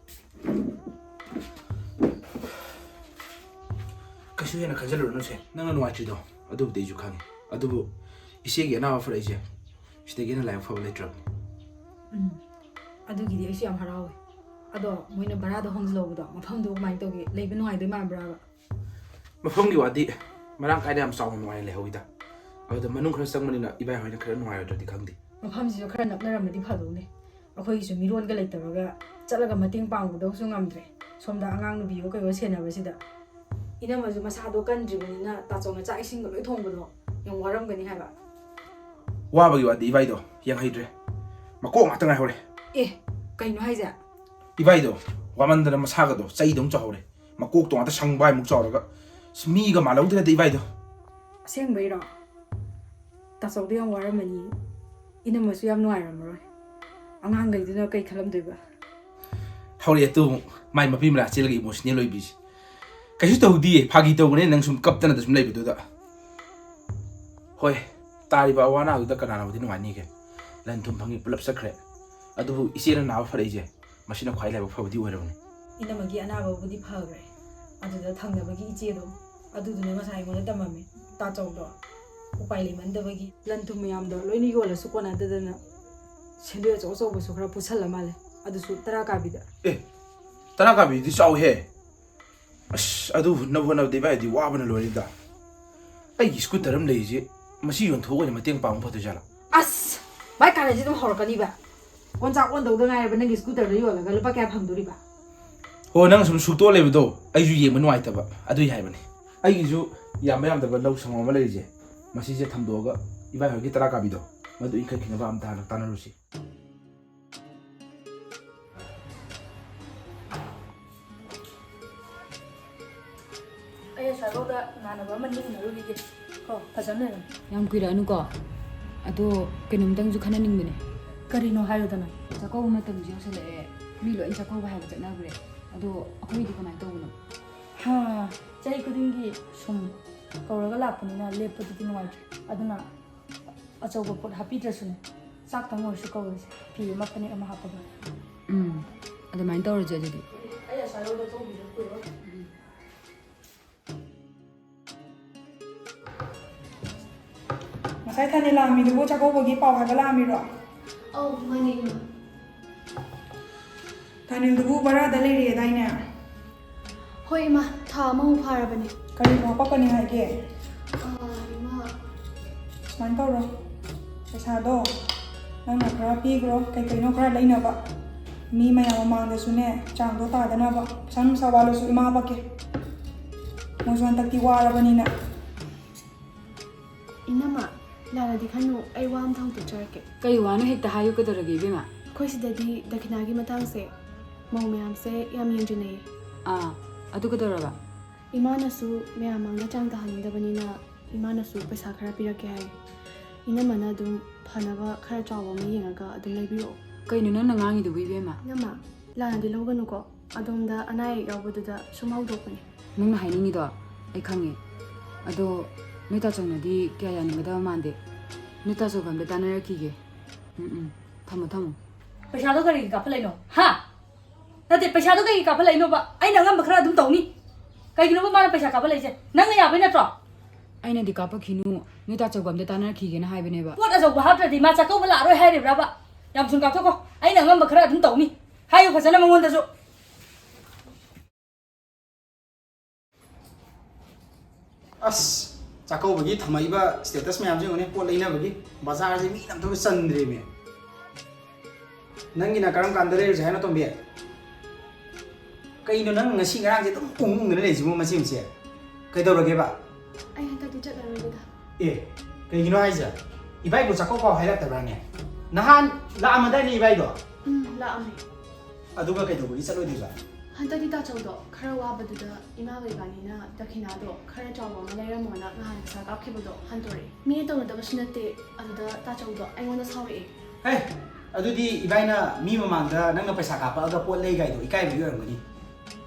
ꯀꯩꯁꯨ ꯍꯦꯟꯅ ꯈꯟꯖꯜꯂꯨꯔꯅꯨꯁꯦ ꯅꯪꯅ ꯅꯨꯡꯉꯥꯏꯇ꯭ꯔꯤꯗꯣ ꯑꯗꯨꯕꯨꯗꯤ ꯑꯩꯁꯨ ꯈꯪꯉꯤ ꯑꯗꯨꯕꯨ ꯏꯆꯦꯒꯤ ꯑꯅꯥꯕ ꯐꯔꯛꯏꯁꯦ ꯁꯤꯗꯒꯤ ꯍꯦꯟꯅ ꯂꯥꯏꯕꯛ ꯐꯕ ꯂꯩꯇ꯭ꯔꯕꯅꯤ ꯑꯗꯨꯒꯤꯗꯤ ꯑꯩꯁꯨ ꯌꯥꯝ ꯍꯔꯥꯎꯋꯦ ꯑꯗꯣ ꯃꯣꯏꯅ ꯕꯔꯥꯗꯣ ꯍꯣꯡꯖꯤꯜꯍꯧꯕꯗꯣ ꯃꯐꯝꯗꯨ ꯀꯃꯥꯏꯅ ꯇꯧꯒꯦ ꯂꯩꯕ ꯅꯨꯡꯉꯥꯏꯗꯣꯏ ꯃꯥꯟꯕ꯭ꯔꯥꯕ ꯃꯐꯝꯒꯤ ꯋꯥꯗꯤ ꯃꯔꯥꯡ ꯀꯥꯏꯅ ꯌꯥꯝ ꯆꯥꯎꯅ ꯅꯨꯡꯉꯥꯏꯅ ꯂꯩꯍꯧꯋꯤꯗ ꯑꯗꯨꯗ ꯃꯅꯨꯡ ꯈꯔ ꯆꯪꯕꯅꯤꯅ ꯏꯕꯥꯏ ꯍꯣꯏꯅ ꯈꯔ ꯅꯨꯡꯉꯥꯏꯔꯣꯏꯗ꯭ꯔꯗꯤ ꯈꯪꯗꯦ ꯃꯐꯝꯁꯤꯁꯨ ꯈꯔ ꯅꯛꯅꯔꯝꯃꯗꯤ ꯐꯗꯧꯅꯦ ꯑꯩꯈꯣꯏꯒꯤꯁꯨ ꯃꯤꯔꯣꯟꯒ ꯂꯩꯇꯕꯒ ꯆꯠꯂꯒ ꯃꯇꯦꯡ ꯄꯥꯡꯒꯗꯧꯁꯨ ꯉꯝꯗ꯭ꯔꯦ ꯁꯣꯝꯗ ꯑꯉꯥꯡ ꯅꯨꯕꯤꯒ ꯀꯩꯒꯣ ꯁꯦꯟꯅꯕꯁꯤꯗ ꯏꯅꯝꯃꯁꯨ ꯃꯁꯥꯗꯣ ꯀꯟꯗ꯭ꯔꯤꯕꯅꯤꯅ ꯇꯥꯆꯧꯅ ꯆꯥꯛ ꯏꯁꯤꯡꯒ ꯂꯣꯏ ꯊꯣꯡꯕꯗꯣ ꯌꯥꯝ ꯋꯥꯔꯝꯒꯅꯤ ꯍꯥꯏꯕ ꯋꯥꯕꯒꯤ ꯋꯥꯗꯤ ꯏꯕꯥꯏꯗꯣ ꯌꯦꯡꯍꯩꯗ꯭ꯔꯦ ꯃꯀꯣꯛ ꯉꯥꯛꯇ ꯉꯥꯏꯍꯧꯔꯦ ꯀꯩꯅꯣ ꯍꯥꯏꯁꯦ ꯏꯕꯥꯏꯗꯣ ꯋꯥꯃꯟꯗꯅ ꯃꯁꯥꯒꯗꯣ ꯆꯩꯗꯧ ꯆꯥꯎꯍꯧꯔꯦ ꯃꯀꯣꯛꯇꯣ ꯉꯥꯛꯇ ꯁꯪꯕꯥꯏꯃꯨꯛ ꯆꯥꯎꯔꯒ ꯃꯤꯒ ꯃꯥꯜꯍꯧꯗ꯭ꯔꯦꯗ ꯏꯕꯥꯏꯗꯣ ꯑꯁꯦꯡꯕꯩꯔꯣ ꯇꯥꯆꯧꯗꯣ ꯌꯥꯝ ꯋꯥꯔꯝꯃꯅꯤ ꯏꯅꯝꯃꯁꯨ ꯌꯥꯝ ꯅꯨꯡꯉꯥꯏꯔꯝꯃꯔꯣই ꯑꯉꯥꯡꯈꯩꯗꯨꯅ ꯀꯩ ꯈꯜꯂꯝꯗꯣꯏꯕ ꯍꯧꯔꯛꯑꯦ ꯇꯨ ꯑꯃꯨꯛ ꯃꯄꯤ ꯃꯔꯥ ꯆꯦꯜꯂꯒ ꯏꯃꯣꯁꯅꯦꯜ ꯑꯣꯏꯕꯤꯁꯦ ꯀꯩꯁꯨ ꯇꯧꯗꯤꯌꯦ ꯐꯥꯒꯤ ꯇꯧꯕꯅꯦ ꯅꯪ ꯁꯨꯝ ꯀꯞꯇꯅꯗ ꯁꯨꯝ ꯂꯩꯕꯗꯨꯗ ꯍꯣꯏ ꯇꯥꯔꯤꯕ ꯑꯋꯥ ꯑꯅꯥꯗꯨꯗ ꯀꯅꯥꯅꯕꯨꯗꯤ ꯅꯨꯡꯉꯥꯏꯅꯤꯒꯦ ꯂꯟ ꯊꯨꯝ ꯐꯪꯉꯤ ꯄꯨꯂꯞ ꯆꯠꯈ꯭ꯔꯦ ꯑꯗꯨꯕꯨ ꯏꯆꯦꯅ ꯅꯥꯕ ꯐꯔꯛꯏꯁꯦ ꯃꯁꯤꯅ ꯈ꯭ꯋꯥꯏ ꯂꯥꯏꯕꯛ ꯐꯕꯗꯤ ꯑꯣꯏꯔꯕꯅꯤ ꯏꯅꯝꯃꯒꯤ ꯑꯅꯥꯕꯕꯨꯗꯤ ꯐꯈ꯭ರೆ ꯑꯗꯨꯗ ꯊꯪꯅꯕꯒꯤ ꯏꯆꯦꯗꯣ ꯑꯗꯨꯗꯨꯅ ꯉꯁꯥꯏ ꯑꯩꯉꯣꯟꯗ ꯇꯝꯃꯝꯃꯦ ꯇꯥꯆꯧꯗꯣ ꯎꯄꯥꯏ ꯂꯩꯃꯟꯗꯕꯒꯤ ꯂꯟ ꯊꯨꯝ ꯃꯌꯥꯝꯗꯣ ꯂꯣꯏꯅ ꯌꯣꯜꯂꯁꯨ ꯀꯣꯟꯅꯗꯗꯅ ꯁꯦꯟꯗꯣꯏ ꯑꯆꯧ ꯑꯆꯧꯕꯁꯨ ꯈꯔ ꯄꯨꯁꯜꯂ ꯃꯥꯜꯂꯦ ꯑꯗꯨꯁꯨ 10 ꯀꯥꯕꯤꯗ 10 ꯀꯥꯕꯤꯗꯤ ꯆꯥꯎꯍꯦ ꯑꯁ ꯑꯗꯨ ꯍꯨꯟꯅꯕ ꯍꯣꯠꯅꯕꯗ ꯏꯕꯥꯏꯗꯤ ꯋꯥꯕꯅ ꯂꯣꯏꯔꯤꯗ ꯑꯩꯒꯤ ꯁ꯭ꯀꯨꯇꯔ ꯑꯃ ꯂꯩꯔꯤꯁꯦ ꯃꯁꯤ ꯌꯣꯟꯊꯣꯛꯑ ꯑꯣꯏꯅ ꯃꯇꯦꯡ ꯄꯥꯡꯕ ꯐꯗꯣꯏꯖꯥꯠꯂꯥ ꯑꯁ ꯚꯥꯏ ꯀꯥꯟꯅꯁꯤ ꯑꯗꯨꯝ ꯍꯧꯔꯛꯀꯅꯤꯕ ꯑꯣꯟꯆꯥꯛ ꯑꯣꯟꯗꯧꯗ ꯉꯥꯏꯔꯕ ꯅꯪꯒꯤ ꯁ꯭ꯀꯨꯇꯔꯗꯣ ꯌꯣꯜꯂꯒ ꯂꯨꯄꯥ ꯀꯌꯥ ꯐꯪꯗꯣꯔꯤꯕ ꯍꯣ ꯅꯪ ꯁꯨꯝ ꯁꯨꯛꯇꯣꯛ ꯂꯩꯕꯗꯣ ꯑꯩꯁꯨ ꯌꯦꯡꯕ ꯅꯨꯡꯉꯥꯏꯇꯕ ꯑꯗꯨꯏ ꯍꯥꯏꯕꯅꯤ ꯑꯩꯒꯤꯁꯨ ꯌꯥꯝꯕ ꯌꯥꯝꯗꯕ ꯂꯧ ꯁꯪꯉꯝ ꯑꯃ ꯂꯩꯔꯤꯁꯦ ꯃꯁꯤꯁꯦ ꯊꯝꯗꯣꯛꯑꯒ ꯏꯕꯥꯏ ꯍꯣꯏꯒꯤ 10 ꯀꯥꯕꯤꯗꯣ ꯃꯗꯨ ꯏꯟꯈꯠꯈꯤꯅꯕ ꯑꯝꯇ ꯍꯥꯟꯅ ꯇꯥꯟꯅꯔꯨꯁꯤ ꯑꯩ ꯁꯥꯏꯕꯧꯗ ꯏꯃꯥꯟꯅꯕ ꯑꯃꯅꯤ ꯎꯅꯔꯨꯈꯤꯒꯦ ꯀꯣ ꯐꯖꯅ ꯂꯩꯔꯝ ꯌꯥꯝ ꯀꯨꯏꯔꯛꯑꯅꯨꯀꯣ ꯑꯗꯣ ꯀꯩꯅꯣꯝꯇꯪꯁꯨ ꯈꯟꯅꯅꯤꯡꯕꯅꯦ ꯀꯔꯤꯅꯣ ꯍꯥꯏꯌꯨꯗꯅ ꯆꯥꯛꯀꯧꯕ ꯃꯇꯝꯁꯨ ꯌꯧꯁꯜꯂꯛꯑꯦ ꯃꯤ ꯂꯣꯏ ꯆꯥꯛꯀꯧꯕ ꯍꯥꯏꯕ ꯆꯠꯅꯈ꯭ꯔꯦ ꯑꯗꯣ ꯑꯩꯈꯣꯏꯒꯤꯗꯤ ꯀꯃꯥꯏꯅ ꯇꯧꯕꯅꯣ ꯆꯍꯤ ꯈꯨꯗꯤꯡꯒꯤ ꯁꯨꯝ ꯀꯧꯔꯒ ꯂꯥꯛꯄꯅꯤꯅ ꯂꯦꯞꯄꯗꯨꯗꯤ ꯅꯨꯡꯉꯥꯏꯇ꯭ꯔꯦ ꯑꯗꯨꯅ ꯑꯆꯧꯕ ꯄꯣꯠ ꯍꯥꯞꯄꯤꯗ꯭ꯔꯁꯨꯅꯦ ꯆꯥꯛꯇꯪ ꯑꯣꯏꯔꯁꯨ ꯀꯧꯔꯁꯦ ꯐꯤ ꯑꯃ ꯐꯅꯦꯛ ꯑꯃ ꯍꯥꯞꯄꯒ ꯑꯗꯨꯃꯥꯏꯅ ꯇꯧꯔꯁꯦ ꯑꯗꯨꯗꯤ ꯑꯩ ꯑꯁꯥꯏꯔꯣꯗ ꯊꯣꯛꯈꯤꯕ ꯀꯨꯏꯔꯣꯏ ꯉꯁꯥꯏ ꯊꯥꯅꯦ ꯂꯥꯛꯑꯝꯃꯤꯗꯨꯕꯨ ꯆꯥꯛꯀꯧꯕꯒꯤ ꯄꯥꯎ ꯍꯥꯏꯕ ꯂꯥꯛꯑꯝꯃꯤꯔꯣ ꯑꯧ ꯃꯥꯅꯦ ꯏꯃꯥ ꯊꯥꯅꯦꯜꯗꯨꯕꯨ ꯕꯔꯥꯗ ꯂꯩꯔꯦꯗꯥꯏꯅꯦ ꯍꯣꯏ ꯏꯃꯥ ꯊꯥ ꯑꯃꯃꯨꯛ ꯐꯥꯔꯕꯅꯦ ꯀꯔꯤꯕꯨ ꯍꯥꯄꯛꯀꯅꯤ ꯍꯥꯏꯒꯦ ꯏꯃꯥ ꯁꯨꯃꯥꯏꯅ ꯇꯧꯔꯣ ꯄꯩꯁꯥꯗꯣ ꯅꯪꯅ ꯈꯔ ꯄꯤꯈ꯭ꯔꯣ ꯀꯩꯀꯩꯅꯣ ꯈꯔ ꯂꯩꯅꯕ ꯃꯤ ꯃꯌꯥꯝ ꯃꯃꯥꯡꯗꯁꯨꯅꯦ ꯆꯥꯡꯗꯣ ꯇꯥꯗꯅꯕ ꯄꯩꯁꯥ ꯅꯨꯡꯁꯥ ꯋꯥꯠꯂꯁꯨ ꯏꯃꯥ ꯍꯥꯄꯛꯀꯦ ꯃꯣꯏꯁꯨ ꯍꯟꯗꯛꯇꯤ ꯋꯥꯔꯕꯅꯤꯅ ꯏꯅꯝꯃ ꯂꯥꯟꯅꯗꯤ ꯈꯟꯅꯨ ꯑꯩ ꯋꯥ ꯑꯝꯇ ꯍꯧꯗꯣꯛꯆꯔꯛꯀꯦ ꯀꯩ ꯋꯥꯅꯣ ꯍꯦꯛꯇ ꯍꯥꯏꯌꯨ ꯀꯩꯗꯧꯔꯒꯦ ꯏꯕꯦꯝꯃ ꯑꯩꯈꯣꯏ ꯁꯤꯗꯗꯤ ꯗꯈꯤꯅꯥꯒꯤ ꯃꯇꯥꯡꯁꯦ ꯃꯧ ꯃꯌꯥꯝꯁꯦ ꯌꯥꯝ ꯌꯦꯡꯖꯤꯟꯅꯩꯌꯦ ꯑꯗꯨ ꯀꯩꯗꯧꯔꯕ ꯏꯃꯥꯅꯁꯨ ꯃꯌꯥꯝ ꯃꯥꯡꯗ ꯆꯥꯡ ꯇꯥꯍꯟꯅꯤꯡꯗꯕꯅꯤꯅ ꯏꯃꯥꯅꯁꯨ ꯄꯩꯁꯥ ꯈꯔ ꯄꯤꯔꯛꯀꯦ ꯍꯥꯏ ꯏꯅꯝꯃꯅ ꯑꯗꯨꯝ ꯐꯅꯕ ꯈꯔ ꯆꯥꯎꯕ ꯑꯃ ꯌꯦꯡꯉꯒ ꯑꯗꯨꯝ ꯂꯩꯕꯤꯔꯛꯑꯣ ꯀꯩꯅꯣ ꯅꯪꯅ ꯉꯥꯡꯉꯤꯗꯨꯕꯨ ꯏꯕꯦꯝꯃ ꯏꯅꯝꯃ ꯂꯥꯟꯅꯗꯤ ꯂꯧꯒꯅꯨꯀꯣ ꯑꯗꯣꯝꯗ ꯑꯅꯥ ꯑꯌꯦꯛ ꯌꯥꯎꯕꯗꯨꯗ ꯁꯨꯝ ꯍꯧꯗꯣꯛꯄꯅꯦ ꯅꯪꯅ ꯍꯥꯏꯅꯤꯡꯉꯤꯗꯣ ꯑꯩ ꯈꯪꯉꯦ ꯑꯗꯣ ꯅꯣꯏ ꯇꯥꯆꯧꯅꯗꯤ ꯀꯌꯥ ꯌꯥꯅꯤꯡꯒꯗꯕ ꯃꯥꯟꯗꯦ ꯅꯣꯏ ꯇꯥꯆꯧꯒ ꯑꯝꯇ ꯇꯥꯟꯅꯔꯛꯈꯤꯒꯦ ꯊꯝꯃꯣ ꯊꯝꯃꯣ ꯄꯩꯁꯥꯗꯣ ꯀꯔꯤꯒꯤ ꯀꯥꯞꯍꯠꯂꯛꯏꯅꯣ ꯅꯠꯇꯦ ꯄꯩꯁꯥꯗꯣ ꯀꯩꯒꯤ ꯀꯥꯞꯍꯠꯂꯛꯏꯅꯣꯕ ꯑꯩꯅ ꯑꯉꯝꯕ ꯈꯔ ꯑꯗꯨꯝ ꯇꯧꯅꯤ ꯀꯩꯒꯤꯅꯣꯕ ꯃꯥꯅ ꯄꯩꯁꯥ ꯀꯥꯞꯍꯠꯂꯛꯏꯁꯦ ꯅꯪꯅ ꯌꯥꯕꯩ ꯅꯠꯇ꯭ꯔꯣ ꯑꯩꯅꯗꯤ ꯀꯥꯞꯄꯛꯈꯤꯅꯨ ꯅꯣꯏ ꯇꯥꯆꯧꯒ ꯑꯝꯇ ꯇꯥꯟꯅꯔꯛꯈꯤꯒꯦꯅ ꯍꯥꯏꯕꯅꯦꯕ ꯄꯣꯠ ꯑꯆꯧꯕ ꯍꯥꯞꯇ꯭ꯔꯗꯤ ꯃꯥ ꯆꯥꯛꯀꯧꯕ ꯂꯥꯛꯑꯔꯣꯏ ꯍꯥꯏꯔꯤꯕ꯭ꯔꯥꯕ ꯌꯥꯝ ꯊꯨꯅ ꯀꯥꯞꯊꯣꯛꯀꯣ ꯑꯩꯅ ꯑꯉꯝꯕ ꯈꯔ ꯑꯗꯨꯝ ꯇꯧꯅꯤ ꯍꯥꯏꯌꯨ ꯐꯖꯅ ꯃꯉꯣꯟꯗꯁꯨ ꯑꯁ ꯆꯥꯛꯀꯧꯕꯒꯤ ꯊꯝꯃꯛꯏꯕ ꯁ꯭ꯇꯦꯇꯁ ꯃꯌꯥꯝꯁꯦ ꯌꯦꯡꯉꯨꯅꯦ ꯄꯣꯠ ꯂꯩꯅꯕꯒꯤ ꯕꯖꯥꯔꯁꯦ ꯃꯤ ꯑꯝꯇꯕꯨ ꯆꯟꯗ꯭ꯔꯦꯃꯤ ꯅꯪꯒꯤꯅ ꯀꯔꯝ ꯀꯥꯟꯗ ꯂꯩꯔꯨꯁꯦ ꯍꯥꯏꯅꯣ ꯇꯣꯝꯕꯤ ꯀꯩꯅꯣ ꯅꯪ ꯉꯁꯤ ꯉꯔꯥꯡꯁꯦ ꯑꯗꯨꯝ ꯎꯪꯗꯅ ꯂꯩꯁꯤꯕꯣ ꯃꯆꯦ ꯃꯆꯦ ꯀꯩꯗꯧꯔꯒꯦꯕ ꯑꯩ ꯍꯟꯗꯛꯇꯤ ꯆꯠꯂꯔꯣꯏꯒꯦꯗ ꯀꯩꯒꯤꯅꯣ ꯍꯥꯏꯁꯦ ꯏꯕꯥꯏꯕꯨ ꯆꯥꯛꯀꯧ ꯄꯥꯎ ꯍꯥꯏꯔꯛꯇꯕ꯭ꯔꯥꯅꯦ ꯅꯍꯥꯟ ꯂꯥꯛꯑꯝꯃꯗꯥꯏꯅꯦ ꯏꯕꯥꯏꯗꯣ ꯂꯥꯛꯑꯝꯃꯦ ꯑꯗꯨꯒ ꯀꯩꯗꯧꯕꯒꯤ ꯆꯠꯂꯣꯏꯗꯣꯏꯕ ꯍꯟꯗꯛꯇꯤ ꯇꯥꯆꯧꯗꯣ ꯈꯔ ꯋꯥꯕꯗꯨꯗ ꯏꯃꯥꯒ ꯏꯕꯥꯅꯤꯅ ꯗꯈꯤꯅꯥꯗꯣ ꯈꯔ ꯆꯥꯎꯕ ꯑꯃ ꯂꯩꯔꯝꯃꯣꯅ ꯅꯍꯥꯟ ꯄꯩꯁꯥ ꯀꯥꯞꯈꯤꯕꯗꯣ ꯍꯟꯇꯣꯔꯛꯑꯦ ꯃꯤꯅ ꯇꯧꯅꯗꯕꯁꯨ ꯅꯠꯇꯦ ꯑꯗꯨꯗ ꯇꯥꯆꯧꯗꯣ ꯑꯩꯉꯣꯟꯗ ꯁꯥꯎꯔꯛꯑꯦ ꯑꯗꯨꯗꯤ ꯏꯕꯥꯏꯅ ꯃꯤ ꯃꯃꯥꯡꯗ ꯅꯪꯅ ꯄꯩꯁꯥ ꯀꯥꯞꯄꯛꯑꯒ ꯄꯣꯠ ꯂꯩ ꯒꯥꯏꯗꯣ ꯏꯀꯥꯏꯕꯒꯤ ꯑꯣꯏꯔꯝꯒꯅꯤ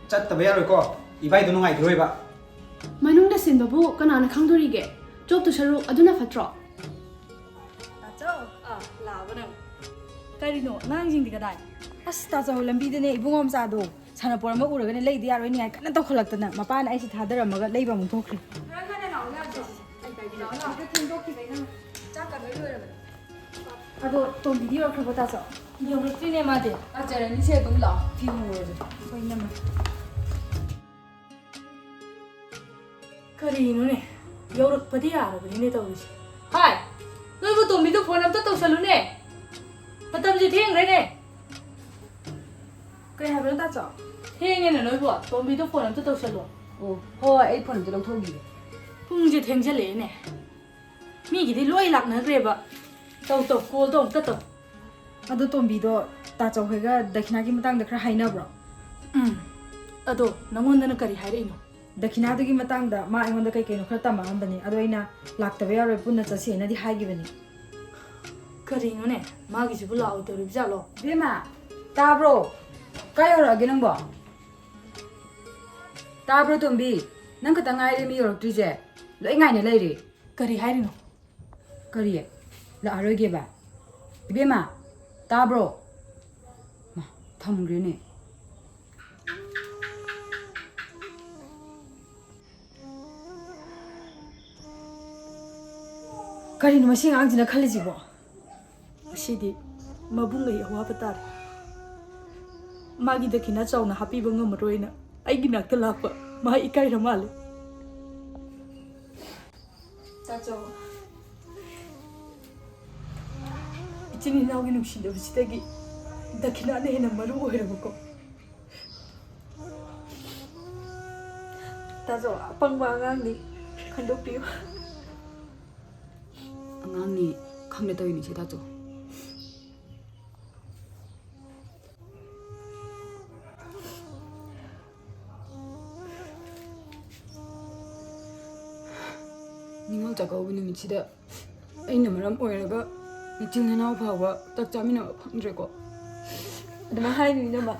ꯆꯠꯇꯕ ꯌꯥꯔꯣꯏꯀꯣ ꯏꯕꯥꯏꯗꯣ ꯅꯨꯡꯉꯥꯏꯈꯤꯔꯣꯏꯕ ꯃꯅꯨꯡꯗ ꯁꯤꯟꯕꯕꯨ ꯀꯅꯥꯅ ꯈꯪꯗꯣꯔꯤꯒꯦ ꯆꯣꯞꯇꯨ ꯁꯔꯨꯛ ꯑꯗꯨꯅ ꯐꯠꯇ꯭ꯔꯣ ꯇꯥꯆꯧ ꯂꯥꯛꯑꯕ ꯅꯪ ꯀꯔꯤꯅꯣ ꯑꯉꯥꯡꯁꯤꯡꯗꯤ ꯀꯗꯥꯏ ꯑꯁ ꯇꯥꯆꯧ ꯂꯝꯕꯤꯗꯅꯦ ꯏꯕꯨꯡꯉꯣ ꯃꯆꯥꯗꯣ ꯁꯥꯟꯅꯄꯣꯠ ꯑꯃ ꯎꯔꯒꯅꯦ ꯂꯩꯗꯤ ꯌꯥꯔꯣꯏ ꯅꯤꯡꯉꯥꯏ ꯀꯟꯅ ꯇꯧꯈꯠꯂꯛꯇꯅ ꯃꯄꯥꯅ ꯑꯩꯁꯦ ꯊꯥꯗꯔꯝꯃꯒ ꯂꯩꯕ ꯑꯃꯨꯛ ꯊꯣꯛꯈ꯭ꯔꯦ ꯑꯗꯣ ꯇꯣꯝꯕꯤꯗꯤ ꯌꯧꯔꯛꯈ꯭ꯔꯕꯣ ꯇꯥꯆꯧ ꯌꯧꯔꯛꯇ꯭ꯔꯤꯅꯦ ꯃꯥꯗꯤ ꯂꯥꯛꯆꯔꯅꯤꯁꯦ ꯑꯗꯨꯝ ꯂꯥꯛꯑꯣ ꯐꯤ ꯍꯣꯡꯉꯨꯔꯁꯦ ꯍꯣꯏ ꯅꯝꯃ ꯀꯔꯤꯅꯣꯅꯦ ꯌꯧꯔꯛꯄꯗꯤ ꯌꯥꯔꯕꯅꯤꯅꯦ ꯇꯧꯔꯤꯁꯦ ꯍꯥꯏ ꯅꯣꯏꯕꯨ ꯇꯣꯝꯕꯤꯗꯣ ꯐꯣꯟ ꯑꯝꯇ ꯇꯧꯁꯜꯂꯨꯅꯦ ꯃꯇꯝꯁꯦ ꯊꯦꯡꯈ꯭ꯔꯦꯅꯦ ꯀꯩ ꯍꯥꯏꯕꯅꯣ ꯇꯥꯆꯧ ꯊꯦꯡꯉꯦꯅ ꯅꯣꯏꯕꯨ ꯇꯣꯝꯕꯤꯗꯣ ꯐꯣꯟ ꯑꯝꯇ ꯇꯧꯁꯜꯂꯣ ꯑꯣ ꯍꯣꯏ ꯑꯩ ꯐꯣꯟ ꯑꯝꯇ ꯂꯧꯊꯣꯛꯈꯤꯒꯦ ꯄꯨꯡꯁꯦ ꯊꯦꯡꯖꯜꯂꯛꯑꯦꯅꯦ ꯃꯤꯒꯤꯗꯤ ꯂꯣꯏ ꯂꯥꯛꯅꯈ꯭ꯔꯦꯕ ꯇꯧ ꯀꯣꯜꯗꯣ ꯑꯝꯇ ꯇꯧ ꯑꯗꯣ ꯇꯣꯝꯕꯤꯗꯣ ꯇꯥꯆꯧ ꯍꯣꯏꯒ ꯗꯈꯤꯅꯥꯒꯤ ꯃꯇꯥꯡꯗ ꯈꯔ ꯍꯥꯏꯅꯕ꯭ꯔꯣ ꯑꯗꯣ ꯅꯪꯉꯣꯟꯗꯅ ꯀꯔꯤ ꯍꯥꯏꯔꯛꯏꯅꯣ ꯗꯈꯤꯅꯥꯗꯨꯒꯤ ꯃꯇꯥꯡꯗ ꯃꯥ ꯑꯩꯉꯣꯟꯗ ꯀꯩ ꯀꯩꯅꯣ ꯈꯔ ꯇꯝꯃꯛꯑꯝꯕꯅꯤ ꯑꯗꯣ ꯑꯩꯅ ꯂꯥꯛꯇꯕ ꯌꯥꯔꯣꯏ ꯄꯨꯟꯅ ꯆꯠꯁꯦꯅꯗꯤ ꯍꯥꯏꯈꯤꯕꯅꯤ ꯀꯔꯤꯅꯣꯅꯦ ꯃꯥꯒꯤꯁꯤꯕꯨ ꯂꯥꯛꯑꯣꯏꯗꯧꯔꯤꯕ ꯖꯥꯠꯂꯣ ꯏꯕꯦꯝꯃ ꯇꯥꯕ꯭ꯔꯣ ꯀꯥꯏ ꯌꯧꯔꯛꯑꯒꯦ ꯅꯪꯕꯣ ꯇꯥꯕ꯭ꯔꯣ ꯇꯣꯝꯕꯤ ꯅꯪ ꯈꯛꯇ ꯉꯥꯏꯔꯦ ꯃꯤ ꯌꯧꯔꯛꯇ꯭ꯔꯤꯁꯦ ꯂꯣꯏ ꯉꯥꯏꯅ ꯂꯩꯔꯦ ꯀꯔꯤ ꯍꯥꯏꯔꯤꯅꯣ ꯀꯔꯤ ꯂꯥꯛꯑꯔꯣꯏꯒꯦꯕ ꯏꯕꯦꯝꯃ ꯇꯥꯕ꯭ꯔꯣ ꯊꯝꯈ꯭ꯔꯦꯅꯦ ꯀꯔꯤꯅꯣ ꯃꯁꯤ ꯑꯉꯥꯡꯁꯤꯅ ꯈꯜꯂꯤꯁꯤꯕꯣ ꯉꯁꯤꯗꯤ ꯃꯕꯨꯡ ꯑꯋꯥꯕ ꯇꯥꯔꯦ ꯃꯥꯒꯤ ꯗꯈꯤꯅꯥ ꯆꯥꯎꯅ ꯍꯥꯞꯄꯤꯕ ꯉꯝꯃꯔꯣꯏꯅ ꯑꯩꯒꯤ ꯅꯥꯛꯇ ꯂꯥꯛꯄ ꯃꯥ ꯏꯀꯥꯏꯔ ꯃꯥꯜꯂꯦ ꯇꯥꯆꯧ ꯏꯆꯤꯟ ꯏꯅꯥꯎꯒꯤ ꯅꯨꯡꯁꯤꯅꯕꯁꯤꯗꯒꯤ ꯗꯈꯤꯅꯥꯅ ꯍꯦꯟꯅ ꯃꯔꯨ ꯑꯣꯏꯔꯕꯀꯣ ꯇꯥꯆꯧ ꯑꯄꯪꯕ ꯑꯉꯥꯡꯅꯤ ꯈꯟꯗꯣꯛꯄꯤꯌꯨ ꯑꯉꯥꯡꯅꯤ ꯈꯪꯅ ꯇꯧꯔꯤꯅꯤ ꯁꯤ ꯇꯥꯆꯧ ꯅꯤꯉꯣꯜ ꯆꯥꯛꯀꯧꯕ ꯅꯨꯃꯤꯠꯁꯤꯗ ꯑꯩꯅ ꯃꯔꯝ ꯑꯣꯏꯔꯒ ꯏꯆꯤꯜ ꯏꯅꯥꯎ ꯐꯥꯎꯕ ꯆꯥꯛ ꯆꯥꯃꯤꯟꯅꯕ ꯐꯪꯗ꯭ꯔꯦꯀꯣ ꯑꯗꯨꯃꯥꯏꯅ ꯍꯥꯏꯅꯨ ꯏꯅꯝꯃ